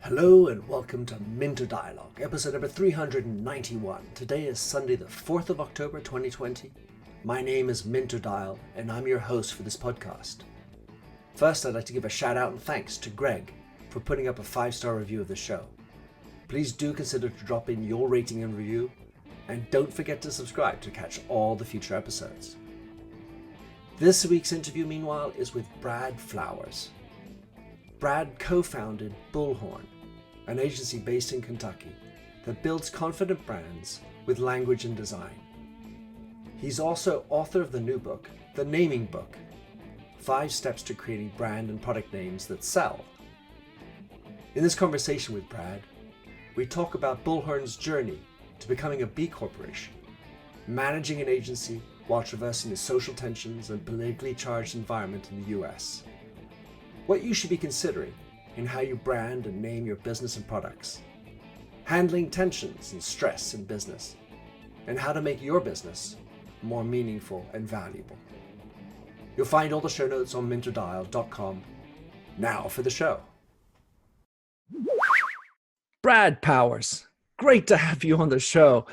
Hello and welcome to Minter Dialogue, episode number 391. Today is Sunday the 4th of October 2020. My name is Minter Dial and I'm your host for this podcast. First, I'd like to give a shout out and thanks to Greg for putting up a 5-star review of the show. Please do consider to drop in your rating and review, and don't forget to subscribe to catch all the future episodes. This week's interview, meanwhile, is with Brad Flowers. Brad co-founded Bullhorn, an agency based in Kentucky that builds confident brands with language and design. He's also author of the new book, The Naming Book, 5 Steps to Creating Brand and Product Names That Sell. In this conversation with Brad, we talk about Bullhorn's journey to becoming a B corporation, managing an agency while traversing the social tensions and politically charged environment in the US, what you should be considering in how you brand and name your business and products, handling tensions and stress in business, and how to make your business more meaningful and valuable. You'll find all the show notes on minterdial.com. Now for the show. Brad Powers, great to have you on the show.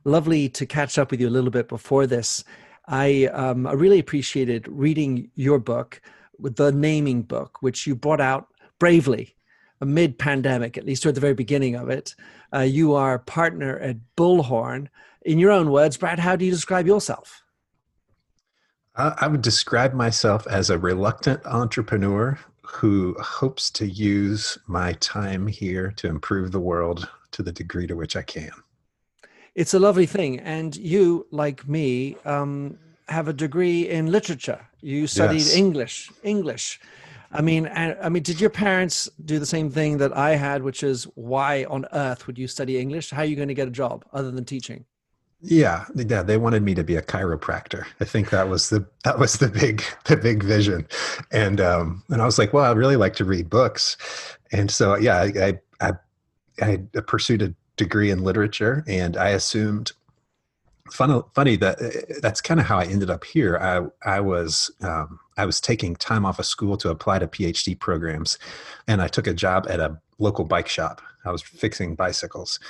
Lovely to catch up with you a little bit before this. I really appreciated reading your book, with The Naming Book, which you brought out bravely mid-pandemic, at least toward the very beginning of it. You are partner at Bullhorn. In your own words, Brad, how do you describe yourself? I would describe myself as a reluctant entrepreneur who hopes to use my time here to improve the world to the degree to which I can. It's a lovely thing. And you, like me, have a degree in literature. You studied Yes. English. I mean, did your parents do the same thing that I had, which is why on earth would you study English? How are you going to get a job other than teaching? Yeah, they wanted me to be a chiropractor. I think that was the big vision, and I was like, well, I'd really like to read books, and so I pursued a degree in literature, and I assumed. Funny that's kind of how I ended up here. I was taking time off of school to apply to PhD programs, and I took a job at a local bike shop. I was fixing bicycles.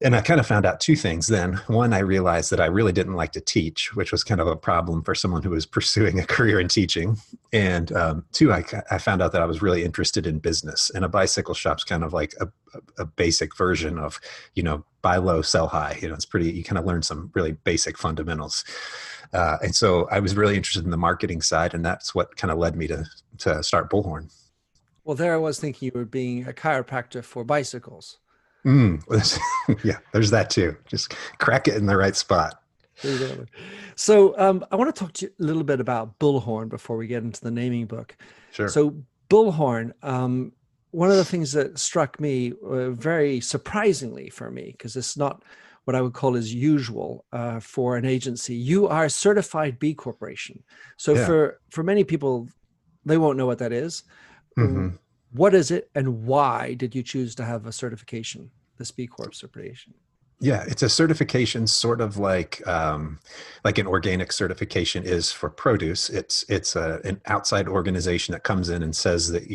And I kind of found out 2 things then. One, I realized that I really didn't like to teach, which was kind of a problem for someone who was pursuing a career in teaching. And 2, I found out that I was really interested in business. And a bicycle shop's kind of like a basic version of, buy low, sell high. It's pretty, you kind of learn some really basic fundamentals. And so I was really interested in the marketing side, and that's what kind of led me to start Bullhorn. Well, there I was thinking you were being a chiropractor for bicycles. Yeah, there's that too. Just crack it in the right spot. So I want to talk to you a little bit about Bullhorn before we get into the naming book. Sure. So Bullhorn, one of the things that struck me very surprisingly for me, because it's not what I would call as usual for an agency, you are a certified B corporation. So Yeah. for many people, they won't know what that is. Mm-hmm. What is it, and why did you choose to have a certification, this B Corp certification? Yeah, it's a certification sort of like an organic certification is for produce. It's an outside organization that comes in and says that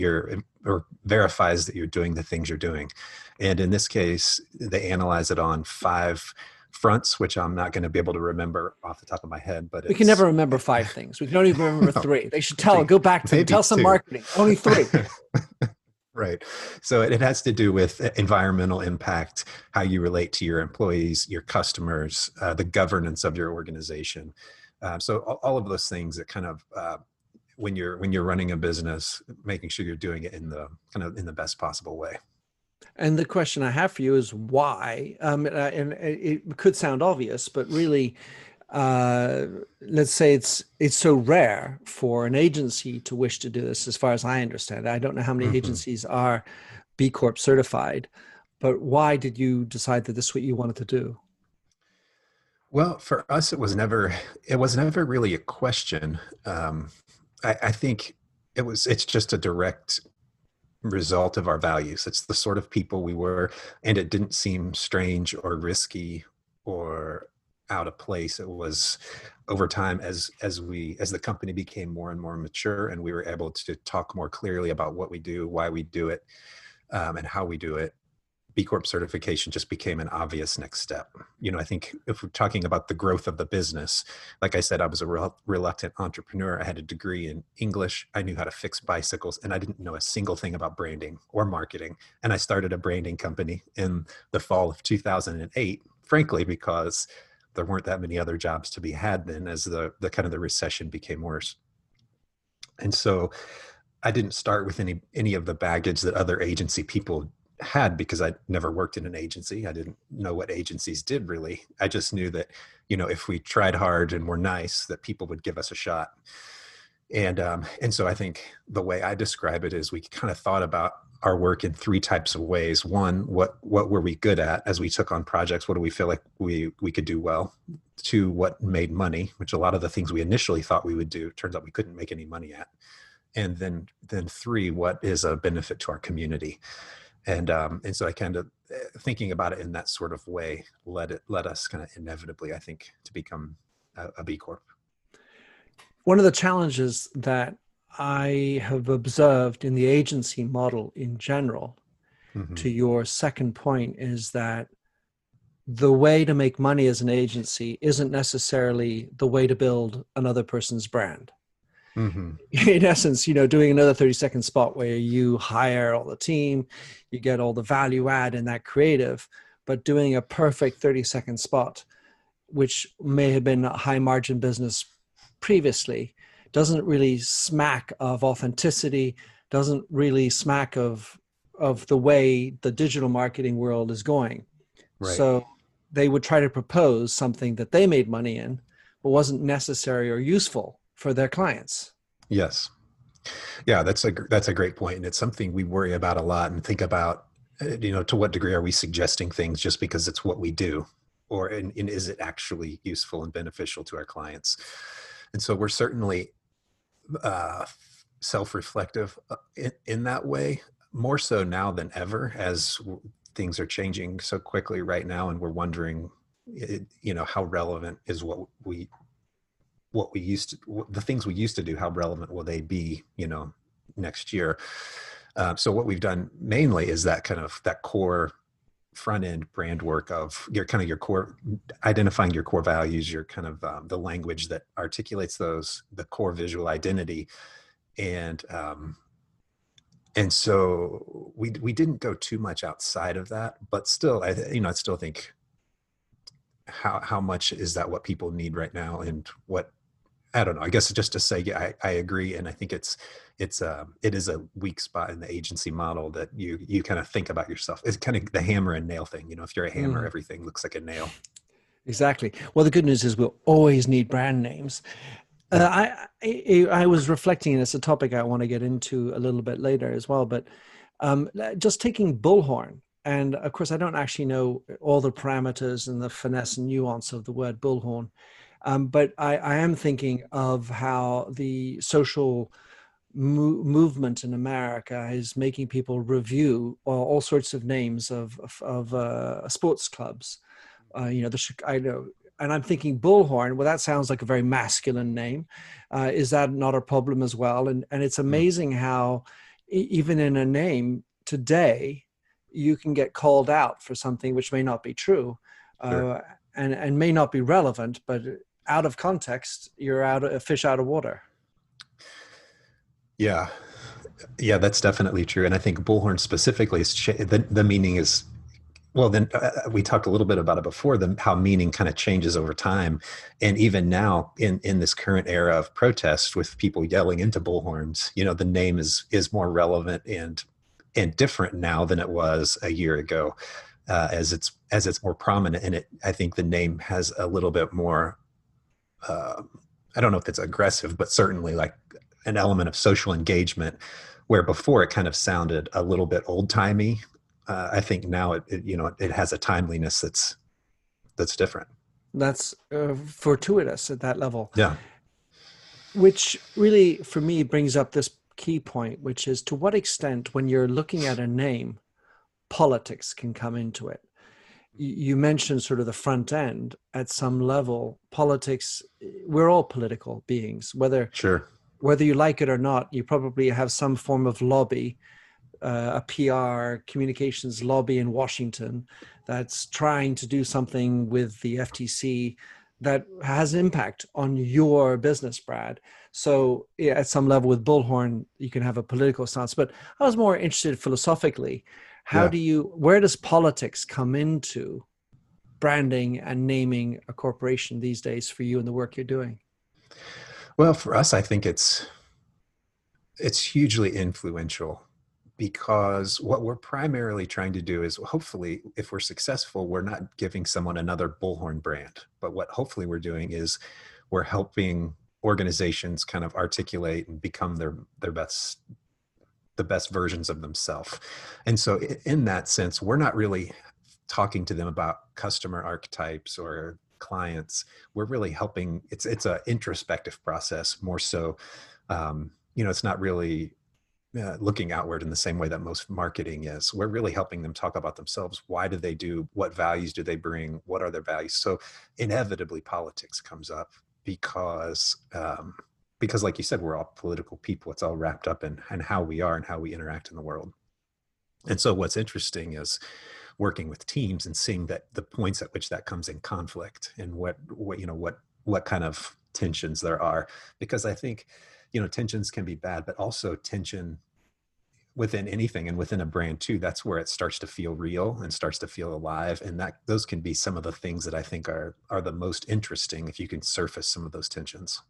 or verifies that you're doing the things you're doing. And in this case, they analyze it on 5 fronts, which I'm not going to be able to remember off the top of my head. But we can never remember 5 things. We can only remember 3. They should go back to tell some 2. marketing. Only 3. Right. So it has to do with environmental impact, how you relate to your employees, your customers, the governance of your organization. So all of those things that kind of, when you're running a business, making sure you're doing it in the best possible way. And the question I have for you is why? And it could sound obvious, but really, let's say it's so rare for an agency to wish to do this, as far as I understand. I don't know how many agencies are B Corp certified, but why did you decide that this is what you wanted to do? Well, for us, it was never really a question. I think it's just a direct result of our values. It's the sort of people we were, and it didn't seem strange or risky or out of place. It was over time as the company became more and more mature, and we were able to talk more clearly about what we do, why we do it, and how we do it. B Corp certification just became an obvious next step. I think if we're talking about the growth of the business, like I said, I was a reluctant entrepreneur. I had a degree in English. I knew how to fix bicycles, and I didn't know a single thing about branding or marketing. And I started a branding company in the fall of 2008, frankly, because there weren't that many other jobs to be had then, as the kind of the recession became worse. And so I didn't start with any of the baggage that other agency people had, because I never worked in an agency. I didn't know what agencies did really. I just knew that, if we tried hard and were nice, that people would give us a shot. And so I think the way I describe it is we kind of thought about our work in three types of ways. One, what were we good at as we took on projects? What do we feel like we could do well? Two, what made money, which a lot of the things we initially thought we would do, turns out we couldn't make any money at. And then three, what is a benefit to our community? And so I kind of, thinking about it in that sort of way led us kind of inevitably, I think, to become a B Corp. One of the challenges that I have observed in the agency model in general, Mm-hmm. to your second point, is that the way to make money as an agency isn't necessarily the way to build another person's brand. Mm-hmm. In essence, doing another 30-second spot where you hire all the team, you get all the value add in that creative, but doing a perfect 30-second spot, which may have been a high margin business previously, doesn't really smack of authenticity, doesn't really smack of the way the digital marketing world is going. Right. So they would try to propose something that they made money in, but wasn't necessary or useful for their clients. Yes. Yeah, that's a great point. And it's something we worry about a lot and think about, to what degree are we suggesting things just because it's what we do, or and is it actually useful and beneficial to our clients? And so we're certainly self-reflective in that way, more so now than ever, as things are changing so quickly right now, and we're wondering, how relevant is what we used to, the things we used to do, how relevant will they be, next year? So what we've done mainly is that core front end brand work of your core, identifying your core values, your kind of the language that articulates those, the core visual identity. And so we didn't go too much outside of that, but still, I still think how much is that what people need right now, and what, I don't know. I guess just to say, yeah, I agree, and I think it is a weak spot in the agency model that you kind of think about yourself. It's kind of the hammer and nail thing. If you're a hammer, everything looks like a nail. Exactly. Well, the good news is we'll always need brand names. I was reflecting, and it's a topic I want to get into a little bit later as well, but just taking Bullhorn. And of course, I don't actually know all the parameters and the finesse and nuance of the word Bullhorn. But I am thinking of how the social movement in America is making people review all sorts of names of sports clubs. I know, and I'm thinking Bullhorn. Well, that sounds like a very masculine name. Is that not a problem as well? And it's amazing how even in a name today, you can get called out for something which may not be true, Sure. and may not be relevant, but out of context, you're a fish out of water. Yeah, that's definitely true. And I think Bullhorn specifically is the meaning is, well, then we talked a little bit about it before, how meaning kind of changes over time. And even now in this current era of protest with people yelling into bullhorns, the name is more relevant and different now than it was a year ago, as it's more prominent. And I think the name has a little bit more, I don't know if it's aggressive, but certainly like an element of social engagement, where before it kind of sounded a little bit old timey. I think now it has a timeliness that's different. That's fortuitous at that level. Yeah. Which really, for me, brings up this key point, which is to what extent, when you're looking at a name, politics can come into it. you mentioned sort of the front end. At some level, politics, we're all political beings, Sure. whether you like it or not. You probably have some form of lobby, a PR communications lobby in Washington that's trying to do something with the FTC that has impact on your business, Brad. So yeah, at some level with Bullhorn, you can have a political stance, but I was more interested philosophically. Yeah. Where does politics come into branding and naming a corporation these days for you and the work you're doing? Well, for us, I think it's hugely influential because what we're primarily trying to do is hopefully, if we're successful, we're not giving someone another Bullhorn brand. But what hopefully we're doing is we're helping organizations kind of articulate and become their best the best versions of themselves. And so in that sense, we're not really talking to them about customer archetypes or clients. We're really helping. It's a introspective process more so. It's not really looking outward in the same way that most marketing is. We're really helping them talk about themselves. Why do they do? What values do they bring? What are their values? So inevitably politics comes up because like you said, we're all political people. It's all wrapped up in how we are and how we interact in the world. And so what's interesting is working with teams and seeing that the points at which that comes in conflict and what kind of tensions there are, because I think tensions can be bad, but also tension within anything and within a brand too, that's where it starts to feel real and starts to feel alive. And those can be some of the things that I think are the most interesting if you can surface some of those tensions.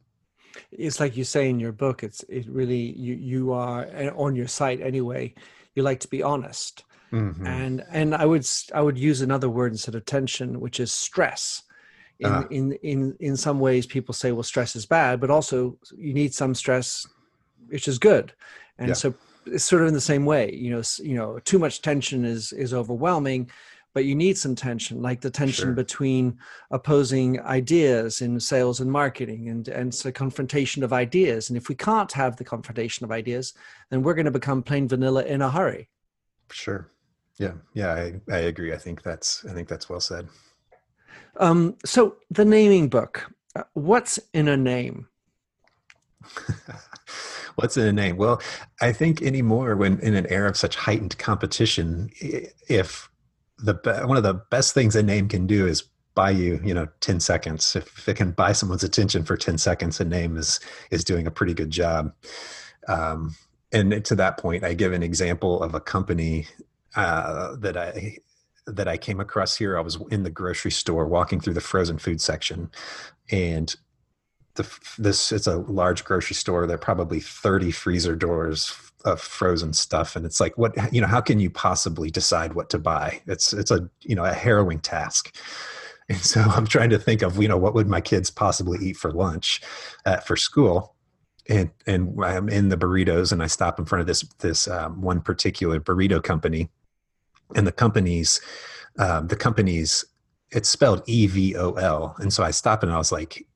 It's like you say in your book, it really, you are on your site anyway, you like to be honest. Mm-hmm. And I would use another word instead of tension, which is stress. In some ways people say, well, stress is bad, but also you need some stress, which is good. And Yeah, so it's sort of in the same way, too much tension is overwhelming, but you need some tension, like the tension sure. between opposing ideas in sales and marketing, and it's a confrontation of ideas. And if we can't have the confrontation of ideas, then we're going to become plain vanilla in a hurry. Sure. Yeah. Yeah. I agree. I think that's well said. So the naming book, what's in a name? What's in a name? Well, I think anymore when in an era of such heightened competition, if one of the best things a name can do is buy you, 10 seconds. If it can buy someone's attention for 10 seconds, a name is doing a pretty good job. And to that point, I give an example of a company that I came across here. I was in the grocery store walking through the frozen food section, and it's a large grocery store. There are probably 30 freezer doors of frozen stuff. And it's like, how can you possibly decide what to buy? It's a harrowing task. And so I'm trying to think of, what would my kids possibly eat for lunch for school? And I'm in the burritos, and I stop in front of this one particular burrito company, and the company's it's spelled EVOL. And so I stopped and I was like,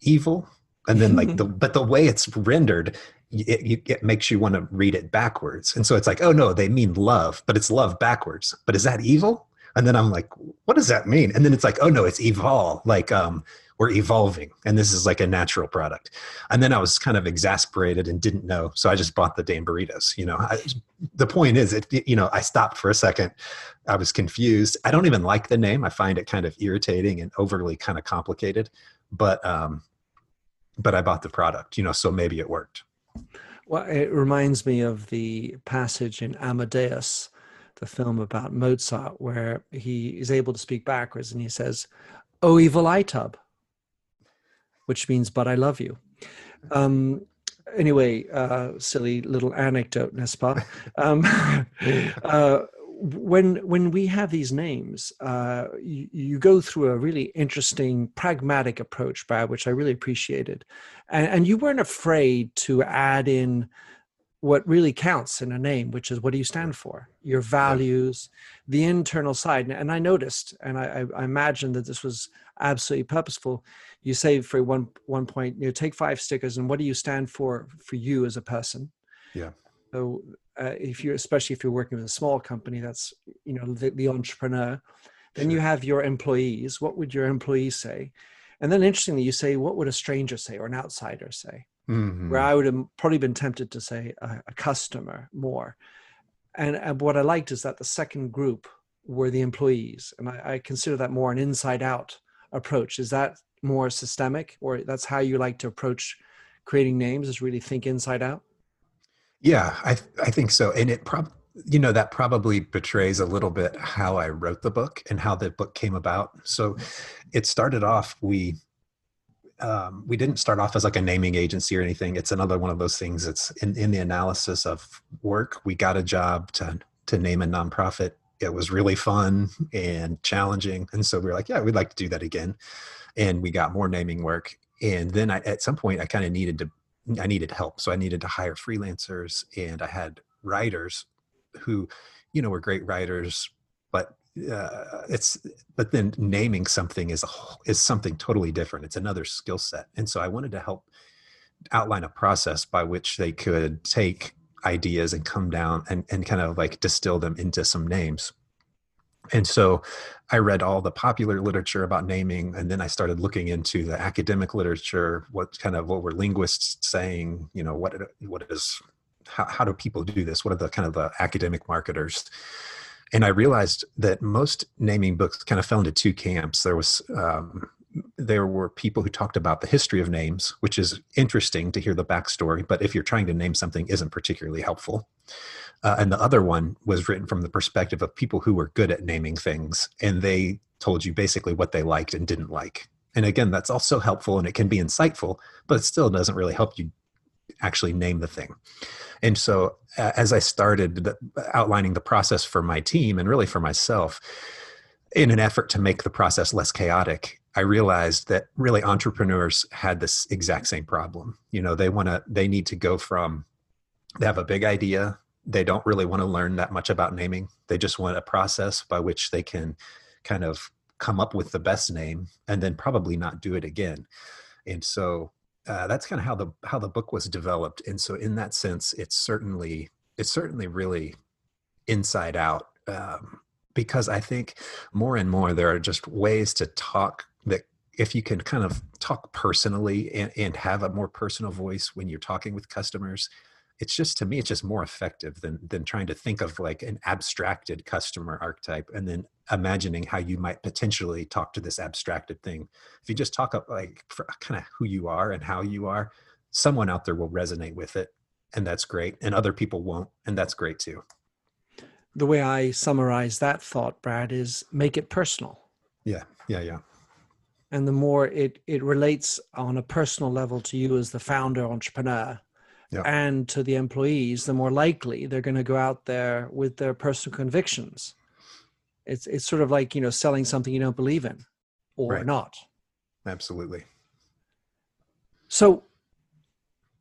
evil. And then but the way it's rendered, it makes you want to read it backwards. And so it's like, oh no, they mean love, but it's love backwards. But is that evil? And then I'm like, what does that mean? And then it's like, oh no, it's evol. Like, we're evolving, and this is like a natural product. And then I was kind of exasperated and didn't know. So I just bought the damn burritos. The point is, I stopped for a second. I was confused. I don't even like the name. I find it kind of irritating and overly kind of complicated, but I bought the product, so maybe it worked. Well, it reminds me of the passage in Amadeus, the film about Mozart, where he is able to speak backwards, and he says, "Oh, evil eye tub," which means, "But I love you." Anyway, silly little anecdote, n'est-ce pas? When we have these names, you go through a really interesting pragmatic approach, Brad, which I really appreciated. And you weren't afraid to add in what really counts in a name, which is, what do you stand for? Your values, the internal side. And I noticed, and I imagine that this was absolutely purposeful. You say for one point, take 5 stickers, and what do you stand for you as a person? Yeah. So especially if you're working with a small company, that's, the entrepreneur. Then you Sure. have your employees. What would your employees say? And then interestingly, you say, what would a stranger say or an outsider say? Where Hmm. I would have probably been tempted to say a customer more. And what I liked is that the second group were the employees. And I consider that more an inside out approach. Is that more systemic, or that's how you like to approach creating names, is really think inside out? Yeah, I think so. And that probably betrays a little bit how I wrote the book and how the book came about. So it started off, we didn't start off as like a naming agency or anything. It's another one of those things. It's in the analysis of work. We got a job to name a nonprofit. It was really fun and challenging. And so we were like, yeah, we'd like to do that again. And we got more naming work. And then at some point I kind of I needed help. So I needed to hire freelancers, and I had writers who, were great writers, but it's, but then naming something is something totally different. It's another skill set. And so I wanted to help outline a process by which they could take ideas and come down and kind of like distill them into some names. And so I read all the popular literature about naming, and then I started looking into the academic literature. What were linguists saying? How do people do this? What are the kind of the academic marketers? And I realized that most naming books kind of fell into two camps. There were people who talked about the history of names, which is interesting to hear the backstory, but if you're trying to name something, isn't particularly helpful. And the other one was written from the perspective of people who were good at naming things, and they told you basically what they liked and didn't like. And again, that's also helpful and it can be insightful, but it still doesn't really help you actually name the thing. And so as I started outlining the process for my team and really for myself, in an effort to make the process less chaotic, I realized that really entrepreneurs had this exact same problem. They need to go from, they have a big idea. They don't really want to learn that much about naming. They just want a process by which they can kind of come up with the best name and then probably not do it again. And so that's kind of how the book was developed. And so in that sense, it's certainly really inside out, because I think more and more there are just ways to talk that, if you can kind of talk personally and have a more personal voice when you're talking with customers, to me, it's just more effective than trying to think of like an abstracted customer archetype and then imagining how you might potentially talk to this abstracted thing. If you just talk up like for kind of who you are and how you are, someone out there will resonate with it, and that's great. And other people won't, and that's great too. The way I summarize that thought, Brad, is make it personal. Yeah, yeah, yeah. And the more it relates on a personal level to you as the founder, entrepreneur, Yeah. and to the employees, the more likely they're going to go out there with their personal convictions. It's sort of like, selling something you don't believe in or Right. not. Absolutely. So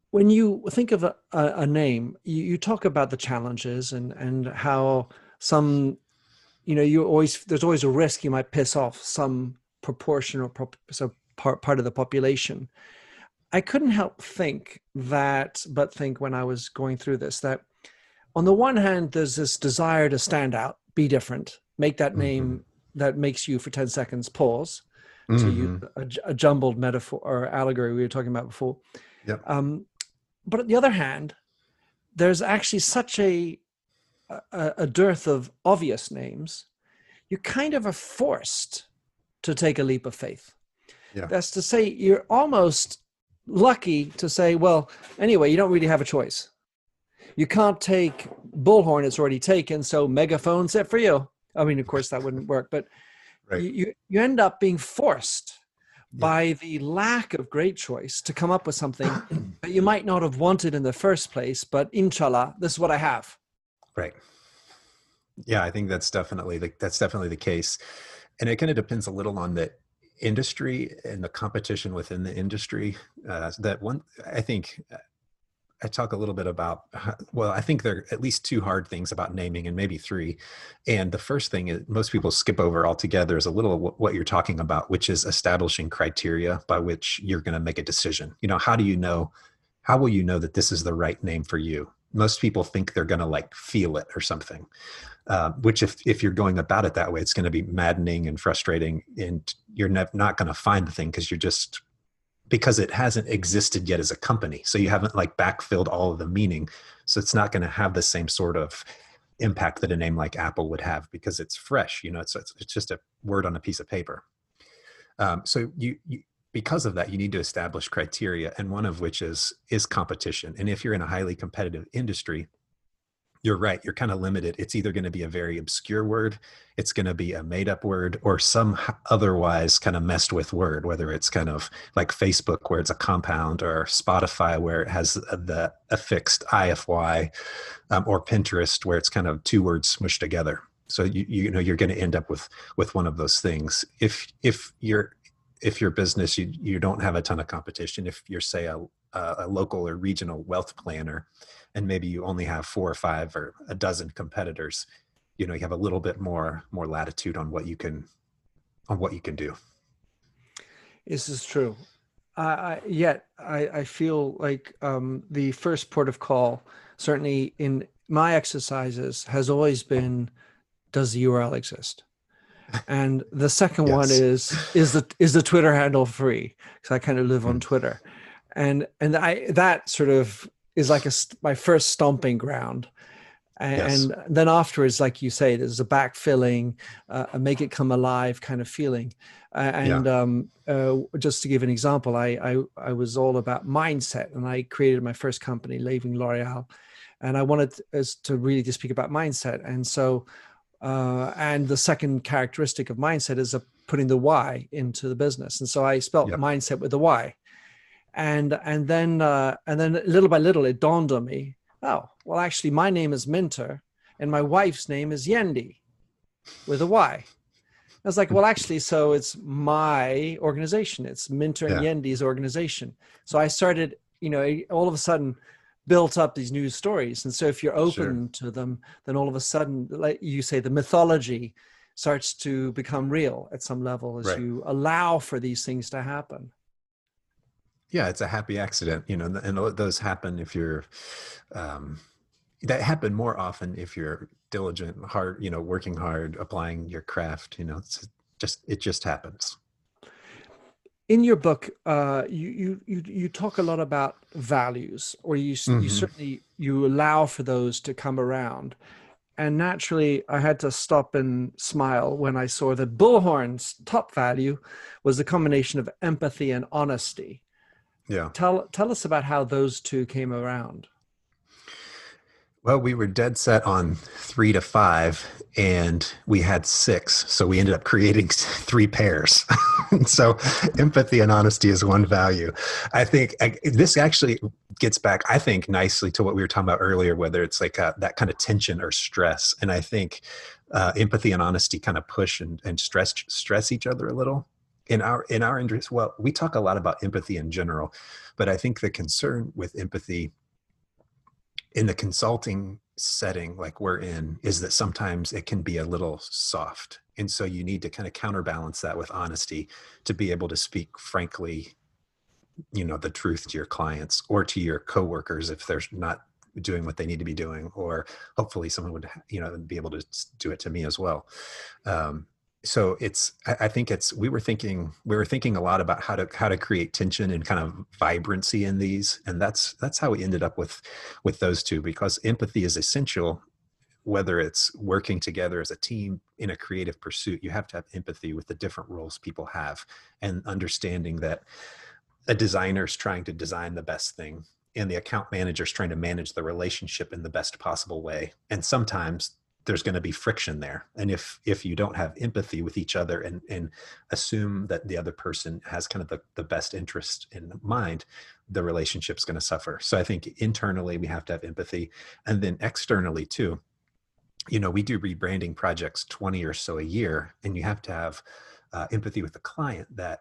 when you think of a name, you talk about the challenges and how some, there's always a risk you might piss off some proportion or part of the population. I couldn't help think when I was going through this, that on the one hand, there's this desire to stand out, be different, make that name that makes you for 10 seconds pause, to use a jumbled metaphor or allegory we were talking about before. Yep. But on the other hand, there's actually such a dearth of obvious names. You kind of are forced to take a leap of faith. Yeah. That's to say, you're almost lucky to say, well, anyway, you don't really have a choice. You can't take Bullhorn, it's already taken, so Megaphone's it for you. I mean, of course, that wouldn't work, but Right. you end up being forced by the lack of great choice to come up with something that you might not have wanted in the first place, but inshallah, this is what I have. Right. Yeah, I think that's definitely the case. And it kind of depends a little on the industry and the competition within the industry. I think I talk a little bit about, I think there are at least two hard things about naming, and maybe three. And the first thing is most people skip over altogether is a little what you're talking about, which is establishing criteria by which you're going to make a decision. How will you know that this is the right name for you? most people think they're going to like feel it or something, which if you're going about it that way, it's going to be maddening and frustrating, and you're not going to find the thing because it hasn't existed yet as a company. So you haven't like backfilled all of the meaning. So it's not going to have the same sort of impact that a name like Apple would have because it's fresh. It's just a word on a piece of paper. So you because of that, you need to establish criteria, and one of which is competition. And if you're in a highly competitive industry, you're right, you're kind of limited. It's either going to be a very obscure word, it's going to be a made up word, or some otherwise kind of messed with word, whether it's kind of like Facebook where it's a compound, or Spotify where it has the affixed IFY, or Pinterest where it's kind of two words smushed together. So you're going to end up with one of those things. If your business, you don't have a ton of competition, if you're say a local or regional wealth planner, and maybe you only have 4 or 5 or a dozen competitors, you have a little bit more latitude on what you can do. This is true. Yet I feel like the first port of call, certainly in my exercises, has always been, does the URL exist? And the second one is the Twitter handle free? Because I kind of live on Twitter, and that sort of is like my first stomping ground. And then afterwards, like you say, there's a backfilling, a make it come alive kind of feeling. Just to give an example, I was all about mindset, and I created my first company, leaving L'Oreal, and I wanted to really just speak about mindset. And so, and the second characteristic of mindset is putting the Y into the business. And so I spelt mindset with the Y. And then little by little, it dawned on me, oh, well, actually, my name is Minter, and my wife's name is Yendi, with a Y. I was like, well, actually, so it's my organization. It's Minter and Yendi's organization. So I started, all of a sudden, built up these news stories. And so if you're open to them, then all of a sudden, like you say, the mythology starts to become real at some level as you allow for these things to happen. Yeah, it's a happy accident, and those happen if you're, that happen more often if you're diligent, hard, working hard, applying your craft, it just happens. In your book, you talk a lot about values, or you certainly, you allow for those to come around. And naturally, I had to stop and smile when I saw that Bullhorn's top value was the combination of empathy and honesty. Yeah. Tell us about how those two came around. Well, we were dead set on 3 to 5, and we had 6. So we ended up creating 3 pairs. So empathy and honesty is one value. I think this actually gets back, I think, nicely to what we were talking about earlier, whether it's like that kind of tension or stress. And I think empathy and honesty kind of push and stress each other a little. In our interest, well, we talk a lot about empathy in general, but I think the concern with empathy in the consulting setting like we're in is that sometimes it can be a little soft. And so you need to kind of counterbalance that with honesty to be able to speak frankly, the truth to your clients or to your coworkers if they're not doing what they need to be doing, or hopefully someone would, be able to do it to me as well. So I think we were thinking a lot about how to create tension and kind of vibrancy in these. And that's how we ended up with those two, because empathy is essential, whether it's working together as a team in a creative pursuit. You have to have empathy with the different roles people have, and understanding that a designer's trying to design the best thing, and the account manager's trying to manage the relationship in the best possible way. And sometimes there's going to be friction there. And if you don't have empathy with each other and assume that the other person has kind of the best interest in mind, the relationship's going to suffer. So I think internally we have to have empathy, and then externally too. We do rebranding projects 20 or so a year, and you have to have empathy with the client that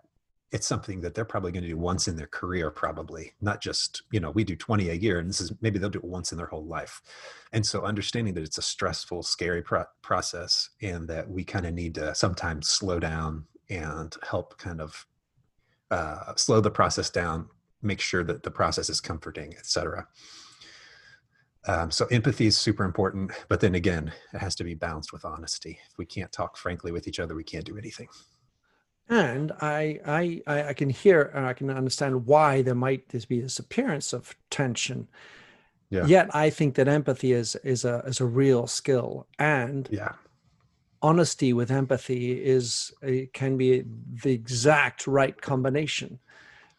it's something that they're probably going to do once in their career, probably not just, we do 20 a year, and maybe they'll do it once in their whole life. And so understanding that it's a stressful, scary process, and that we kind of need to sometimes slow down and help kind of slow the process down, make sure that the process is comforting, et cetera. So empathy is super important, but then again, it has to be balanced with honesty. If we can't talk frankly with each other, we can't do anything. And I can hear and I can understand why there might be this appearance of tension. Yeah. Yet I think that empathy is a real skill, and Yeah. honesty with empathy can be the exact right combination,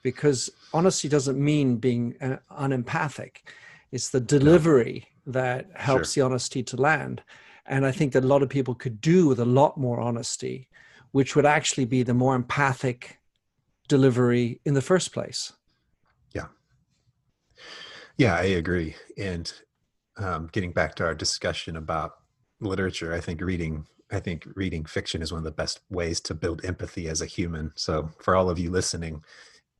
because honesty doesn't mean being unempathic. It's the No, delivery that helps sure. the honesty to land. And I think that a lot of people could do with a lot more honesty, which would actually be the more empathic delivery in the first place. Yeah. Yeah, I agree. And getting back to our discussion about literature, I think reading fiction is one of the best ways to build empathy as a human. So for all of you listening,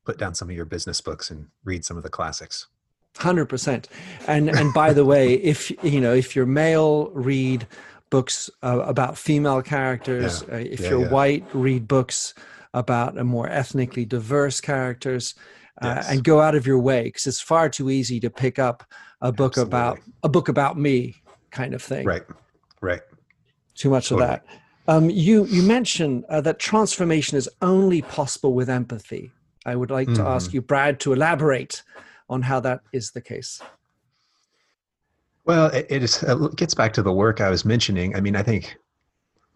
put down some of your business books and read some of the classics. 100%. And by the way, if you're male, read books about female Yeah. characters. If Yeah. you're Yeah. white, read books about a more ethnically diverse characters, Yes. and go out of your way, because it's far too easy to pick up Absolutely. a book about me kind of thing. Right. Right. Too much of Totally. that. You mentioned that transformation is only possible with empathy. I would like to ask Hmm. you, Brad, to elaborate on how that is the case. Well, it gets back to the work I was mentioning. I mean, I think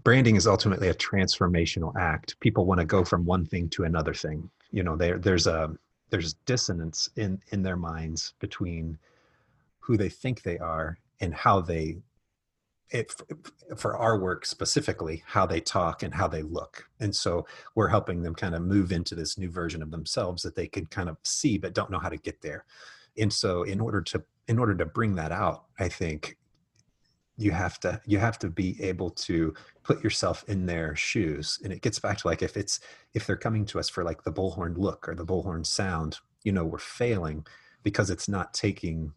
branding is ultimately a transformational act. People want to go from one thing to another thing. There's dissonance in their minds between who they think they are and how they it, for our work specifically, how they talk and how they look. And so we're helping them kind of move into this new version of themselves that they can kind of see but don't know how to get there. And so in order to bring that out, I think you have to be able to put yourself in their shoes. And it gets back to, like, if they're coming to us for like the Bullhorn look or the Bullhorn sound, we're failing because it's not taking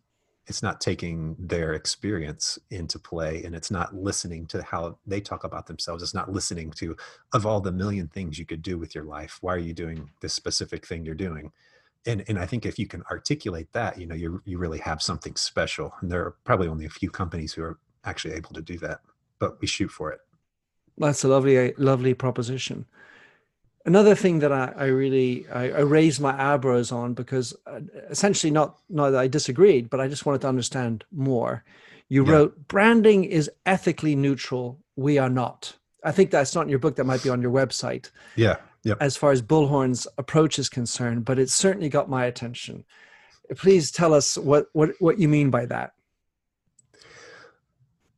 their experience into play, and it's not listening to how they talk about themselves. It's not listening to, of all the million things you could do with your life, why are you doing this specific thing you're doing? And I think if you can articulate that, you really have something special. And there are probably only a few companies who are actually able to do that, but we shoot for it. That's a lovely proposition. Another thing that I raised my eyebrows on, because essentially not that I disagreed, but I just wanted to understand more. You Yeah. wrote, branding is ethically neutral. We are not. I think that's not in your book. That might be on your website Yeah. Yep. as far as Bullhorn's approach is concerned, but it certainly got my attention. Please tell us what you mean by that.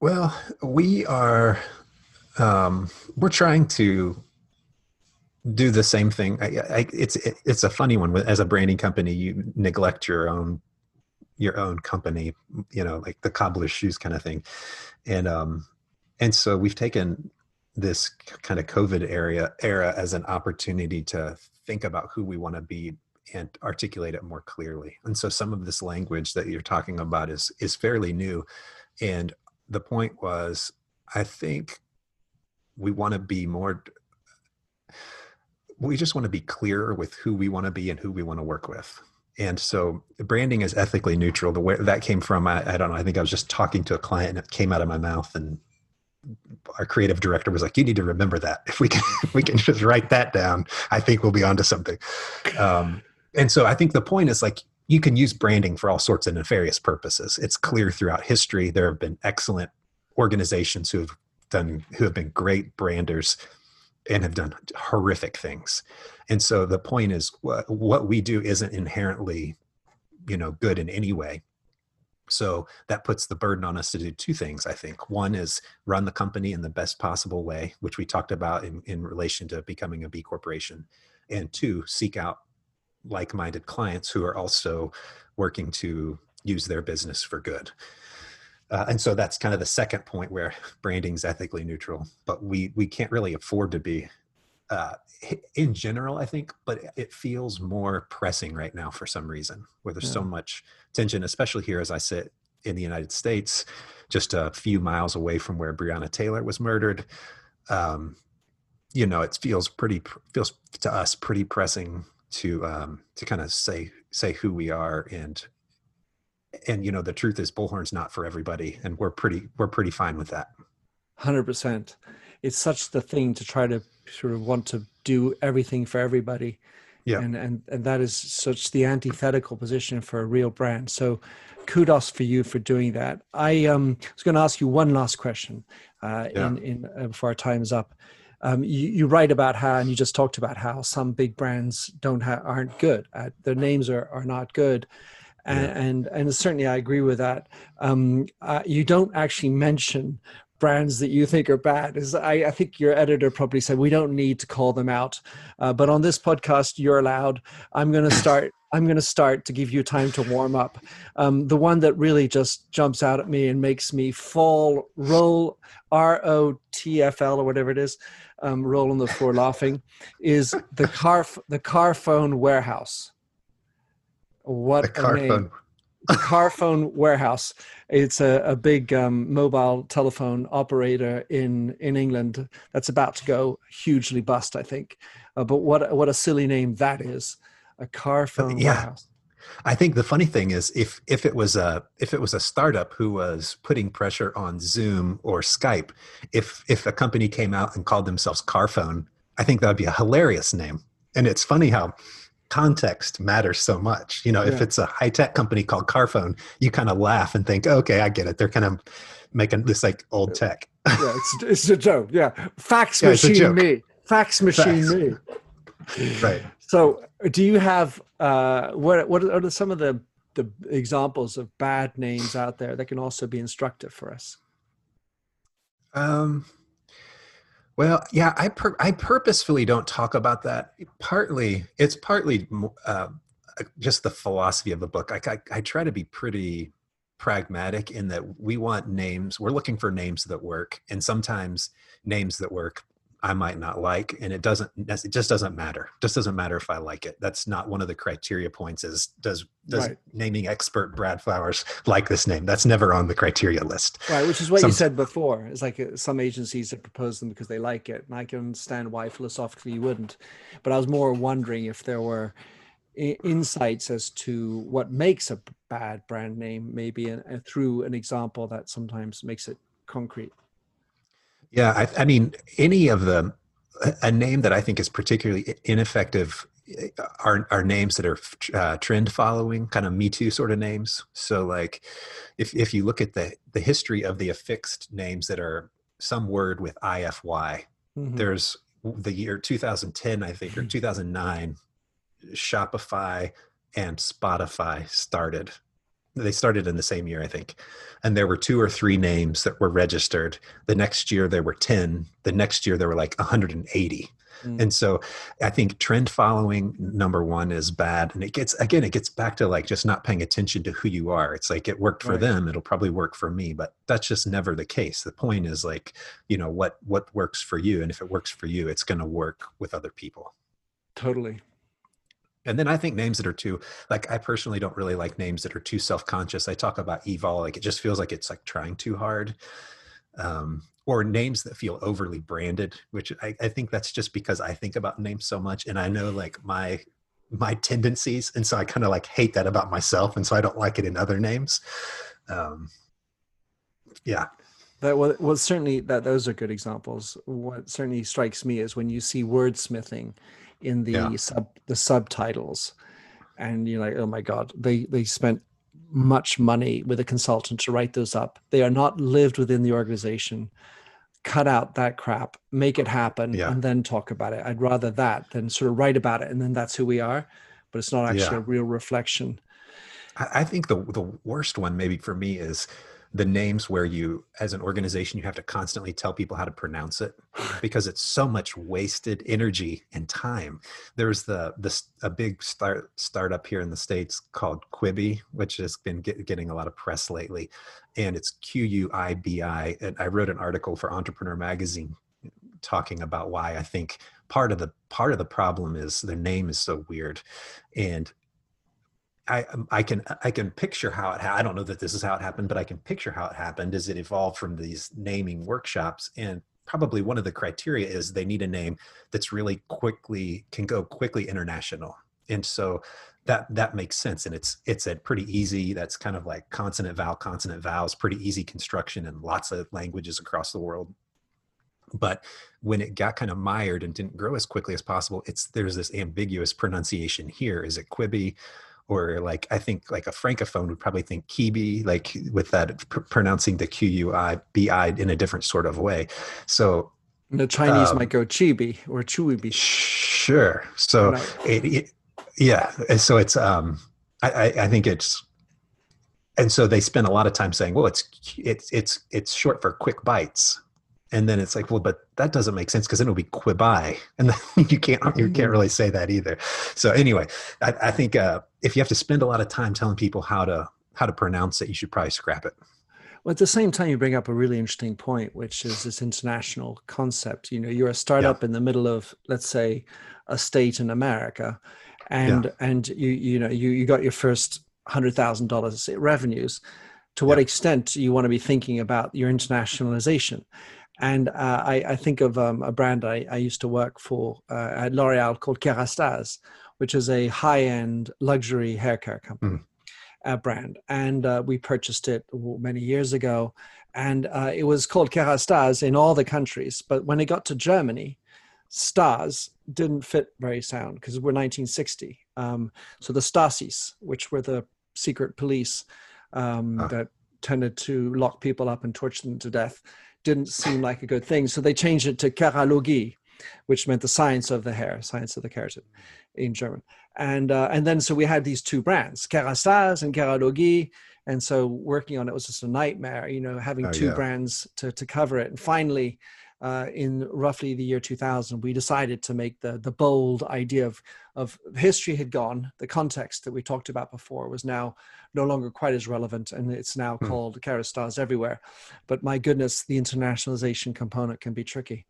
Well, we're trying to do the same thing. It's a funny one. As a branding company, you neglect your own company, like the cobbler's shoes kind of thing. And so we've taken this kind of COVID era as an opportunity to think about who we want to be and articulate it more clearly. And so some of this language that you're talking about is fairly new. And the point was, I think we want to be more we just want to be clearer with who we want to be and who we want to work with. And so branding is ethically neutral. The way that came from, I don't know, I think I was just talking to a client and it came out of my mouth, and our creative director was like, you need to remember that. If we can just write that down, I think we'll be onto something. And so I think the point is, like, you can use branding for all sorts of nefarious purposes. It's clear throughout history. There have been excellent organizations who have been great branders and have done horrific things. And so the point is, what we do isn't inherently, good in any way. So that puts the burden on us to do two things, I think. One is run the company in the best possible way, which we talked about in relation to becoming a B corporation. And two, seek out like-minded clients who are also working to use their business for good. And so that's kind of the second point, where branding is ethically neutral, but we can't really afford to be in general, I think, but it feels more pressing right now for some reason, where there's so Yeah. much tension, especially here as I sit in the United States, just a few miles away from where Breonna Taylor was murdered. It feels to us pretty pressing to kind of say who we are, and the truth is Bullhorn's not for everybody, and we're pretty fine with that. 100%. It's such the thing to try to sort of want to do everything for everybody. Yeah. And that is such the antithetical position for a real brand. So kudos for you for doing that. I was going to ask you one last question Yeah. before our time is up. You write about how, and you just talked about how some big brands aren't good. Their names are not good. Yeah. And certainly I agree with that. You don't actually mention brands that you think are bad. I think your editor probably said we don't need to call them out, but on this podcast you're allowed. I'm going to start to give you time to warm up. The one that really just jumps out at me and makes me roll ROTFL or whatever it is, roll on the floor laughing, is the car phone warehouse. The What a car name. phone. The car phone warehouse. It's a big mobile telephone operator in England that's about to go hugely bust, I think. But what a silly name that is. A car phone Yeah. warehouse. I think the funny thing is if it was a startup who was putting pressure on Zoom or Skype, if a company came out and called themselves Carphone, I think that would be a hilarious name. And it's funny how context matters so much. If Yeah. it's a high-tech company called Carphone, you kind of laugh and think, okay, I get it. They're kind of making this like old tech. Yeah, it's a joke. Yeah. Fax Yeah, it's a machine joke. me. Fax machine Facts. me. Right. So, do you have what are some of the examples of bad names out there that can also be instructive for us? Um, well, yeah, I purposefully don't talk about that. It's partly just the philosophy of the book. I try to be pretty pragmatic in that we're looking for names that work, and sometimes names that work I might not like, and it just doesn't matter. It just doesn't matter if I like it. That's not one of the criteria points. Is does Right. naming expert Brad Flowers like this name? That's never on the criteria list. Right, which is what you said before. It's like some agencies that propose them because they like it, and I can understand why philosophically you wouldn't. But I was more wondering if there were insights as to what makes a bad brand name, maybe through an example that sometimes makes it concrete. Yeah, I mean, a name that I think is particularly ineffective are names that are trend following, kind of Me Too sort of names. So, like, if you look at the history of the affixed names that are some word with IFY, Mm-hmm. there's the year 2010, I think, or 2009, Shopify and Spotify started. They started in the same year, I think. And there were 2 or 3 names that were registered. The next year there were 10. The next year there were like 180. And so I think trend following, number one, is bad. And it gets back to like just not paying attention to who you are. It's like it worked for Right. them, it'll probably work for me, but that's just never the case. The point is like, what works for you. And if it works for you, it's going to work with other people. Totally. And then I think names that are too, like, I personally don't really like names that are too self-conscious. I talk about evol, like it just feels like it's like trying too hard. Or names that feel overly branded, which I think that's just because I think about names so much and I know like my tendencies. And so I kind of like hate that about myself. And so I don't like it in other names. Yeah. Well, certainly those are good examples. What certainly strikes me is when you see wordsmithing in Yeah. the subtitles, and you're like, oh my God, they spent much money with a consultant to write those up. They are not lived within the organization. Cut out that crap, make it happen, Yeah. and then talk about it. I'd rather that than sort of write about it and then that's who we are, but it's not actually Yeah. a real reflection. I think the worst one maybe for me is the names where you, as an organization, you have to constantly tell people how to pronounce it because it's so much wasted energy and time. There's a big startup here in the States called Quibi, which has been getting a lot of press lately, and it's QUIBI. And I wrote an article for Entrepreneur Magazine talking about why I think part of the problem is their name is so weird. And I can picture how I don't know that this is how it happened, but I can picture how it happened as it evolved from these naming workshops. And probably one of the criteria is they need a name that's really can go quickly international. And so that makes sense. And it's a pretty easy, that's kind of like consonant vowels, pretty easy construction in lots of languages across the world. But when it got kind of mired and didn't grow as quickly as possible, there's this ambiguous pronunciation here. Is it Quibi? Or like, I think like a Francophone would probably think Kibi, like with that pronouncing the Q-U-I-B-I in a different sort of way. So the Chinese might go Chibi or Chuibi. Sure. So right. Yeah. And so it's, I think it's, and so they spend a lot of time saying, well, it's short for quick bites. And then it's like, well, but that doesn't make sense because then it'll be quibai. And then you can't really say that either. So anyway, I think if you have to spend a lot of time telling people how to pronounce it, you should probably scrap it. Well, at the same time, you bring up a really interesting point, which is this international concept. You know, you're a startup in the middle of, let's say, a state in America, and you got your first $100,000 revenues. To what extent you want to be thinking about your internationalization? And I think of a brand I used to work for at L'Oreal called Kerastase, which is a high-end luxury hair care company. Brand, and we purchased it many years ago, and it was called Kerastase in all the countries. But when it got to Germany, Stars didn't fit very sound because we're 1960. So the Stasis, which were the secret police that tended to lock people up and torture them to death, didn't seem like a good thing. So they changed it to Keralogie, which meant the science of the hair, science of the keratin in German. And then so we had these two brands, Kerastase and Keralogie. And so working on it was just a nightmare, you know, having two brands to cover it. And finally, in roughly the year 2000, we decided to make the bold idea of history had gone. The context that we talked about before was now no longer quite as relevant, and it's now called Kerastase everywhere. But my goodness, the internationalization component can be tricky.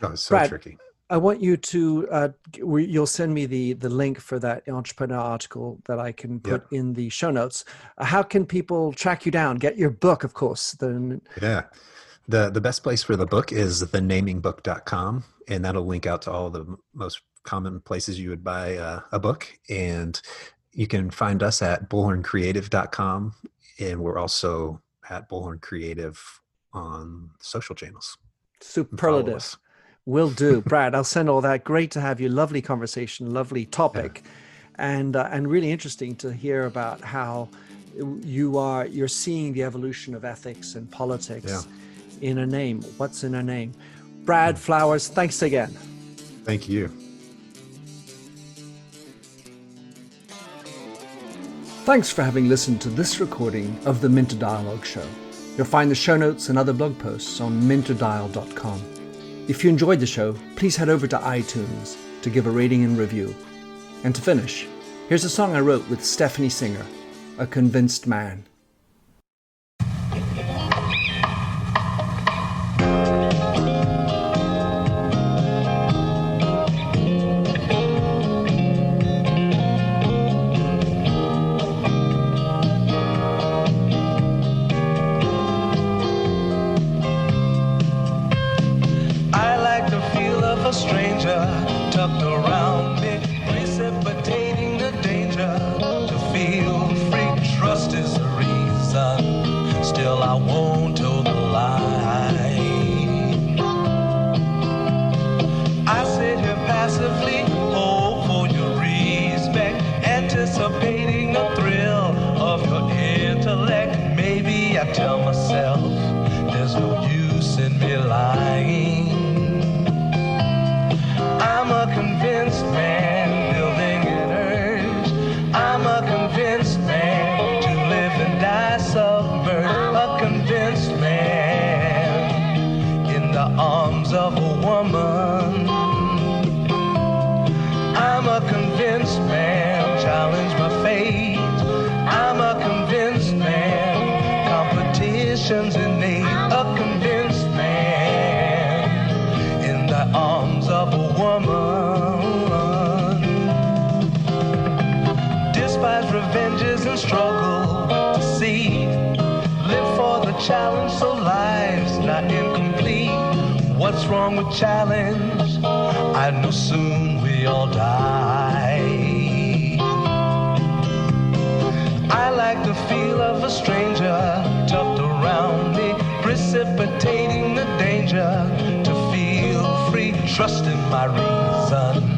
Oh, it's so tricky. I want you to, you'll send me the link for that entrepreneur article that I can put in the show notes. How can people track you down? Get your book, of course. The best place for the book is thenamingbook.com, and that'll link out to all the most common places you would buy a book. And you can find us at bullhorncreative.com, and we're also at Bullhorn Creative on social channels. Superlative. Will do. Brad, I'll send all that. Great to have you. Lovely conversation, lovely topic, and really interesting to hear about how you're seeing the evolution of ethics and politics in a name. What's in a name? Brad Flowers, thanks again. Thank you. Thanks for having listened to this recording of the Minter Dialogue Show. You'll find the show notes and other blog posts on minterdial.com. If you enjoyed the show, please head over to iTunes to give a rating and review. And to finish, here's a song I wrote with Stephanie Singer, A Convinced Man. Tell myself there's no use in me lying. I'm a convinced man building an urge. I'm a convinced man to live and die submerged. A convinced man in the arms of a woman. I'm a convinced man, challenge my fate. I'm a convinced man. Innate, a convinced man in the arms of a woman. Despise revenges and struggle to see. Live for the challenge so life's not incomplete. What's wrong with challenge? I know soon we all die. I like the feel of a stranger tucked around me, precipitating the danger to feel free, trusting my reason.